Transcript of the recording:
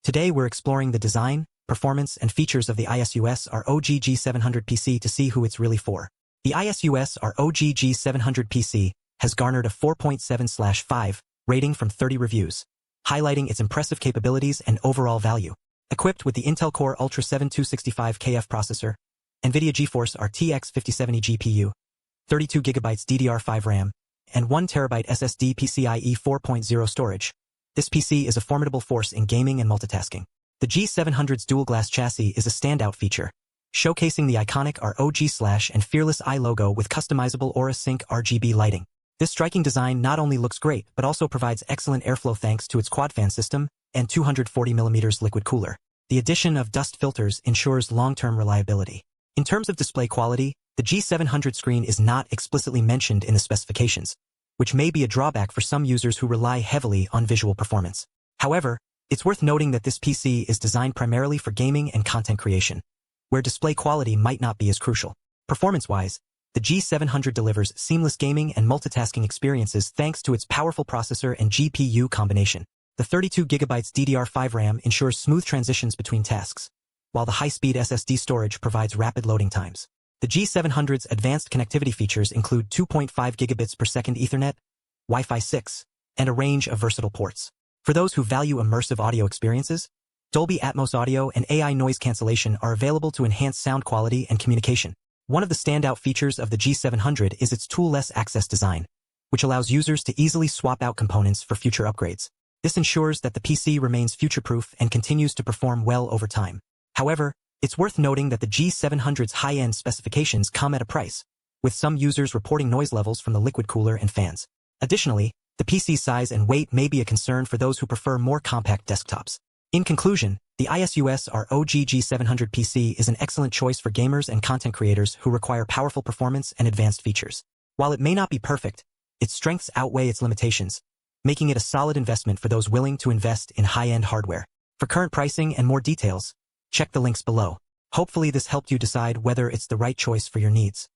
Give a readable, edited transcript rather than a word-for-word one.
Today we're exploring the design, performance, and features of the ASUS ROG G700 PC to see who it's really for. The ASUS ROG G700 PC has garnered a 4.7/5 rating from 30 reviews, highlighting its impressive capabilities and overall value. Equipped with the Intel Core Ultra 7 265KF processor, NVIDIA GeForce RTX 5070 GPU, 32GB DDR5 RAM, and 1TB SSD PCIe 4.0 storage, this PC is a formidable force in gaming and multitasking. The G700's dual-glass chassis is a standout feature, showcasing the iconic ROG/ and Fearless Eye logo with customizable Aura Sync RGB lighting. This striking design not only looks great but also provides excellent airflow thanks to its quad-fan system and 240mm liquid cooler. The addition of dust filters ensures long-term reliability. In terms of display quality, the G700 screen is not explicitly mentioned in the specifications, which may be a drawback for some users who rely heavily on visual performance. However, it's worth noting that this PC is designed primarily for gaming and content creation, where display quality might not be as crucial. Performance-wise, the G700 delivers seamless gaming and multitasking experiences thanks to its powerful processor and GPU combination. The 32GB DDR5 RAM ensures smooth transitions between tasks, while the high-speed SSD storage provides rapid loading times. The G700's advanced connectivity features include 2.5 gigabits per second Ethernet, Wi-Fi 6, and a range of versatile ports. For those who value immersive audio experiences, Dolby Atmos audio and AI noise cancellation are available to enhance sound quality and communication. One of the standout features of the G700 is its tool-less access design, which allows users to easily swap out components for future upgrades. This ensures that the PC remains future-proof and continues to perform well over time. However, it's worth noting that the G700's high-end specifications come at a price, with some users reporting noise levels from the liquid cooler and fans. Additionally, the PC's size and weight may be a concern for those who prefer more compact desktops. In conclusion, the ASUS ROG G700 PC is an excellent choice for gamers and content creators who require powerful performance and advanced features. While it may not be perfect, its strengths outweigh its limitations, making it a solid investment for those willing to invest in high-end hardware. For current pricing and more details, check the links below. Hopefully this helped you decide whether it's the right choice for your needs.